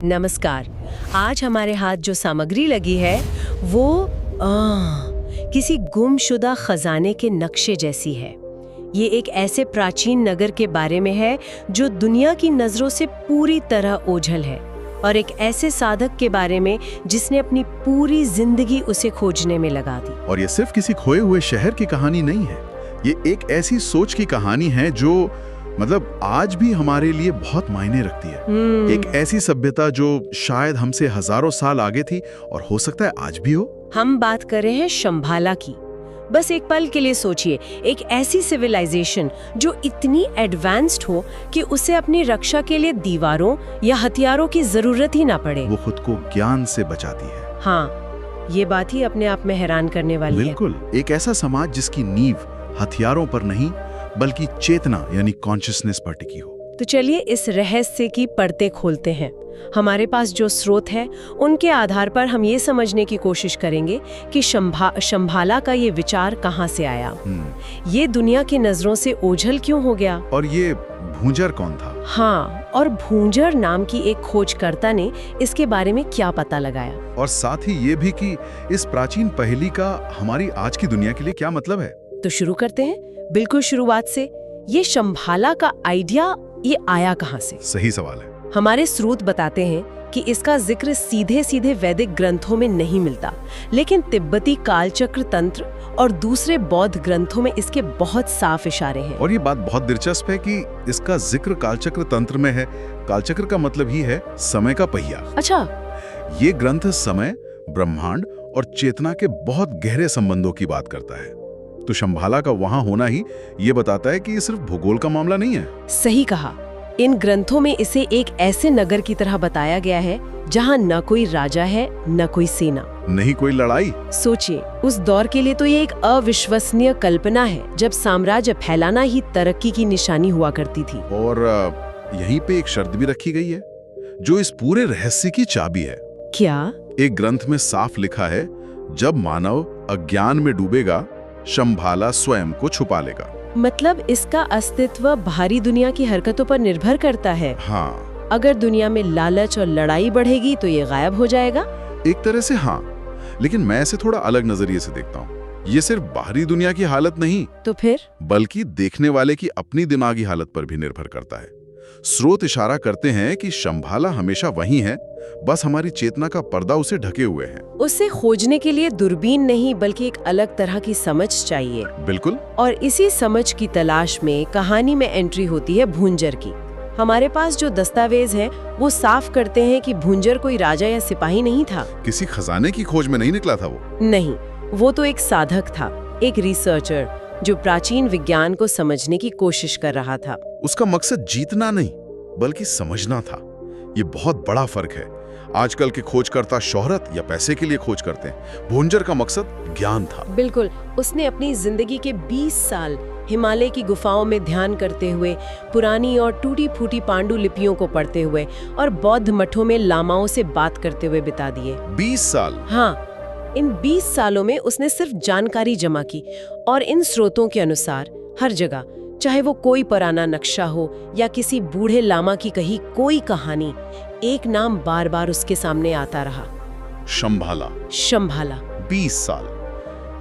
नमस्कार। आज हमारे हाथ जो सामग्री लगी है वो किसी गुमशुदा खजाने के नक्शे जैसी है। ये एक ऐसे प्राचीन नगर के बारे में है जो दुनिया की नजरों से पूरी तरह ओझल है, और एक ऐसे साधक के बारे में जिसने अपनी पूरी जिंदगी उसे खोजने में लगा दी। और ये सिर्फ किसी खोए हुए शहर की कहानी नहीं है, ये एक ऐसी सोच की कहानी है जो आज भी हमारे लिए बहुत मायने रखती है। एक ऐसी सभ्यता जो शायद हमसे हजारों साल आगे थी और हो सकता है आज भी हो। हम बात कर रहे हैं शंभाला की। बस एक पल के लिए सोचिए, एक ऐसी सिविलाइजेशन जो इतनी एडवांस्ड हो कि उसे अपनी रक्षा के लिए दीवारों या हथियारों की जरूरत ही ना पड़े। वो खुद को ज्ञान से बचाती है। हाँ, ये बात ही अपने आप में हैरान करने वाली है। बिल्कुल, एक ऐसा समाज जिसकी नींव हथियारों पर नहीं बल्कि चेतना यानी कॉन्शियसनेस पर टिकी हो। तो चलिए इस रहस्य की परतें खोलते हैं। हमारे पास जो स्रोत है उनके आधार पर हम ये समझने की कोशिश करेंगे कि शंभाला का ये विचार कहाँ से आया, ये दुनिया की नजरों से ओझल क्यों हो गया, और ये भूंजर कौन था। हाँ, और भूंजर नाम की एक खोजकर्ता ने इसके बारे में क्या पता लगाया, और साथ ही ये भी कि इस प्राचीन पहेली का हमारी आज की दुनिया के लिए क्या मतलब है। तो शुरू करते हैं बिल्कुल शुरुआत से। ये शंभाला का आइडिया ये आया कहाँ से? सही सवाल है। हमारे स्रोत बताते हैं कि इसका जिक्र सीधे सीधे वैदिक ग्रंथों में नहीं मिलता, लेकिन तिब्बती कालचक्र तंत्र और दूसरे बौद्ध ग्रंथों में इसके बहुत साफ इशारे हैं। और ये बात बहुत दिलचस्प है कि इसका जिक्र कालचक्र तंत्र में है। कालचक्र का मतलब ही है समय का पहिया। अच्छा, ये ग्रंथ समय, ब्रह्मांड और चेतना के बहुत गहरे संबंधों की बात करता है। तो शंभाला का वहां होना ही ये बताता है कि ये सिर्फ भूगोल का मामला नहीं है। सही कहा। इन ग्रंथों में इसे एक ऐसे नगर की तरह बताया गया है जहां न कोई राजा है, न कोई सेना, नहीं कोई लड़ाई। सोचिए, उस दौर के लिए तो ये एक अविश्वसनीय कल्पना है, जब साम्राज्य फैलाना ही तरक्की की निशानी हुआ करती थी। और यहीं पे एक शर्त भी रखी गई है जो इस पूरे रहस्य की चाबी है। क्या? एक ग्रंथ में साफ लिखा है, जब मानव अज्ञान में डूबेगा, शंभाला स्वयं को छुपा लेगा। मतलब इसका अस्तित्व बाहरी दुनिया की हरकतों पर निर्भर करता है। हाँ, अगर दुनिया में लालच और लड़ाई बढ़ेगी तो ये गायब हो जाएगा। एक तरह से हाँ, लेकिन मैं इसे थोड़ा अलग नजरिए से देखता हूँ। ये सिर्फ बाहरी दुनिया की हालत नहीं, तो फिर बल्कि देखने वाले की अपनी दिमागी हालत पर भी निर्भर करता है। स्रोत इशारा करते हैं कि शंभाला हमेशा वहीं है, बस हमारी चेतना का पर्दा उसे ढके हुए है। उसे खोजने के लिए दूरबीन नहीं बल्कि एक अलग तरह की समझ चाहिए। बिल्कुल। और इसी समझ की तलाश में कहानी में एंट्री होती है भूंजर की। हमारे पास जो दस्तावेज हैं वो साफ करते हैं कि भूंजर कोई राजा या सिपाही नहीं था। किसी खजाने की खोज में नहीं निकला था वो। नहीं, वो तो एक साधक था, एक रिसर्चर जो प्राचीन विज्ञान को समझने की कोशिश कर रहा था। उसका मकसद जीतना नहीं बल्कि समझना था। ये बहुत बड़ा फर्क है। आजकल के खोजकर्ता शोहरत या पैसे के लिए खोज करते हैं, भूंजर का मकसद ज्ञान था। बिल्कुल। उसने अपनी जिंदगी के 20 साल हिमालय की गुफाओं में ध्यान करते हुए, पुरानी और टूटी फूटी पांडुलिपियों को पढ़ते हुए और बौद्ध मठों में लामाओं से बात करते हुए बिता दिए। 20 साल? हाँ, इन 20 सालों में उसने सिर्फ जानकारी जमा की, और इन स्रोतों के अनुसार हर जगह, चाहे वो कोई पुराना नक्शा हो या किसी बूढ़े लामा की कही कोई कहानी, एक नाम बार बार उसके सामने आता रहा, शंभाला। शंभाला। 20 साल।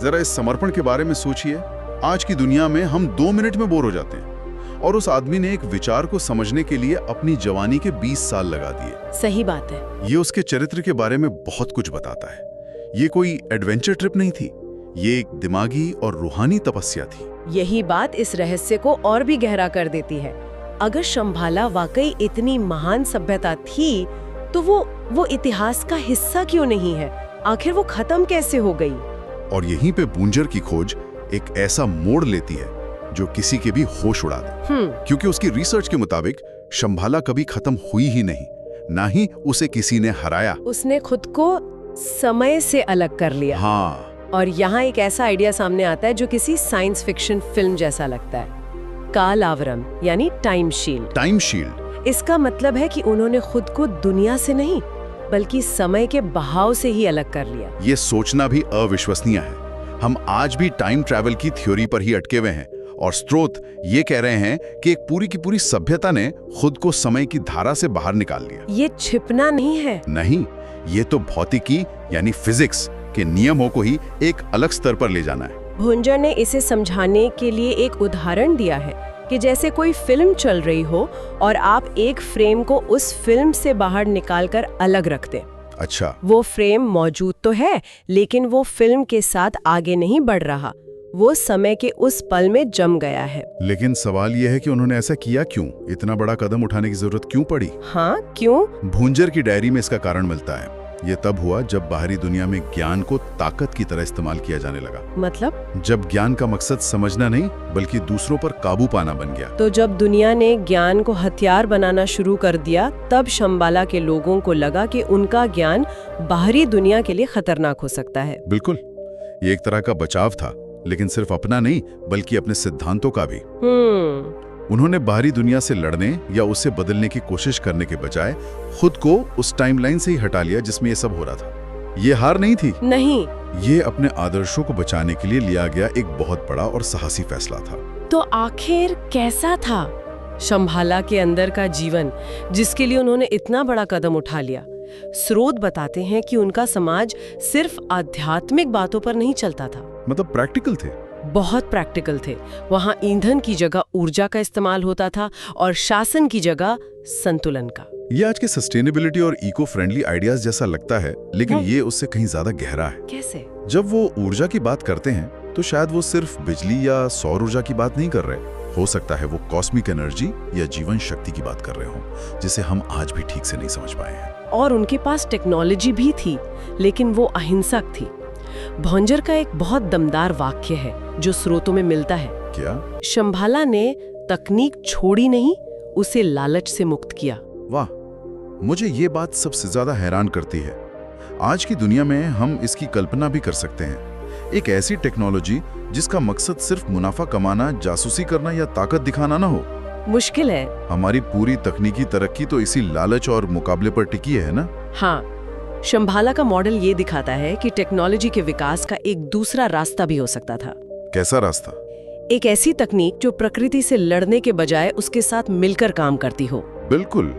जरा इस समर्पण के बारे में सोचिए। आज की दुनिया में हम 2 मिनट में बोर हो जाते हैं, और उस आदमी ने एक विचार को समझने के लिए अपनी जवानी के 20 साल लगा दिए। सही बात है। ये उसके चरित्र के बारे में बहुत कुछ बताता है। ये कोई एडवेंचर ट्रिप नहीं थी, ये एक दिमागी और रूहानी तपस्या थी। यही बात इस रहस्य को और भी गहरा कर देती है। अगर शंभाला वाकई इतनी महान सभ्यता थी तो वो इतिहास का हिस्सा क्यों नहीं है? आखिर वो खत्म कैसे हो गई? और यहीं पे भूंजर की खोज एक ऐसा मोड़ लेती है जो किसी के भी होश उड़ा दे। क्योंकि उसकी रिसर्च के मुताबिक शंभाला कभी खत्म हुई ही नहीं, ना ही उसे किसी ने हराया। उसने खुद को समय से अलग कर लिया। हाँ। और यहाँ एक ऐसा आइडिया सामने आता है जो किसी साइंस फिक्शन फिल्म जैसा लगता है। काल आवरण यानी टाइम शील्ड। Time shield. इसका मतलब है कि उन्होंने खुद को दुनिया से नहीं बल्कि समय के बहाव से ही अलग कर लिया। ये सोचना भी अविश्वसनीय है। हम आज भी टाइम ट्रैवल की थ्योरी पर ही अटके हुए हैं और स्रोत ये कह रहे हैं कि एक पूरी की पूरी सभ्यता ने खुद को समय की धारा से बाहर निकाल लिया। ये छिपना नहीं है। नहीं, ये तो भौतिकी यानी फिजिक्स के नियमों को ही एक अलग स्तर पर ले जाना है। भुंजर ने इसे समझाने के लिए एक उदाहरण दिया है कि जैसे कोई फिल्म चल रही हो और आप एक फ्रेम को उस फिल्म से बाहर निकालकर अलग रख दें। अच्छा, वो फ्रेम मौजूद तो है, लेकिन वो फिल्म के साथ आगे नहीं बढ़ रहा, वो समय के उस पल में जम गया है। लेकिन सवाल यह है कि उन्होंने ऐसा किया क्यों? इतना बड़ा कदम उठाने की जरूरत क्यों पड़ी? हाँ, क्यों? भुंजर की डायरी में इसका कारण मिलता है। ये तब हुआ जब बाहरी दुनिया में ज्ञान को ताकत की तरह इस्तेमाल किया जाने लगा। मतलब? जब ज्ञान का मकसद समझना नहीं बल्कि दूसरों पर काबू पाना बन गया। तो जब दुनिया ने ज्ञान को हथियार बनाना शुरू कर दिया, तब शंबाला के लोगों को लगा कि उनका ज्ञान बाहरी दुनिया के लिए खतरनाक हो सकता है। बिल्कुल, ये एक तरह का बचाव था, लेकिन सिर्फ अपना नहीं बल्कि अपने सिद्धांतों का भी। उन्होंने बाहरी दुनिया से लड़ने या उसे बदलने की कोशिश करने के बजाय खुद को उस टाइमलाइन से ही हटा लिया जिसमें ये सब हो रहा था। ये हार नहीं थी, नहीं, ये अपने आदर्शों को बचाने के लिए लिया गया एक बहुत बड़ा और साहसी फैसला था। तो आखिर कैसा था शंबाला के अंदर का जीवन जिसके लिए उन्होंने इतना बड़ा कदम उठा लिया? स्रोत बताते हैं कि उनका समाज सिर्फ आध्यात्मिक बातों पर नहीं चलता था, मतलब प्रैक्टिकल थे, बहुत प्रैक्टिकल थे। वहाँ ईंधन की जगह ऊर्जा का इस्तेमाल होता था और शासन की जगह संतुलन का। ये आज के सस्टेनेबिलिटी और इको फ्रेंडली आइडियाज जैसा लगता है, लेकिन ये उससे कहीं ज्यादा गहरा है। कैसे? जब वो ऊर्जा की बात करते हैं तो शायद वो सिर्फ बिजली या सौर ऊर्जा की बात नहीं कर रहे। हो सकता है वो कॉस्मिक एनर्जी या जीवन शक्ति की बात कर रहे हों, जिसे हम आज भी ठीक से नहीं समझ पाए हैं। और उनके पास टेक्नोलॉजी भी थी, लेकिन वो अहिंसक थी। भुंजर का एक बहुत दमदार वाक्य है जो स्रोतों में मिलता है। क्या? शंबाला ने तकनीक छोड़ी नहीं, उसे लालच से मुक्त किया। वाह, मुझे ये बात सबसे ज्यादा हैरान करती है। आज की दुनिया में हम इसकी कल्पना भी कर सकते हैं, एक ऐसी टेक्नोलॉजी जिसका मकसद सिर्फ मुनाफा कमाना, जासूसी करना या ताकत दिखाना ना हो। मुश्किल है। हमारी पूरी तकनीकी तरक्की तो इसी लालच और मुकाबले पर टिकी है ना? हाँ, शंबाला का मॉडल ये दिखाता है कि टेक्नोलॉजी के विकास का एक दूसरा रास्ता भी हो सकता था। कैसा रास्ता? एक ऐसी तकनीक जो प्रकृति से लड़ने के बजाय उसके साथ मिलकर काम करती हो। बिल्कुल,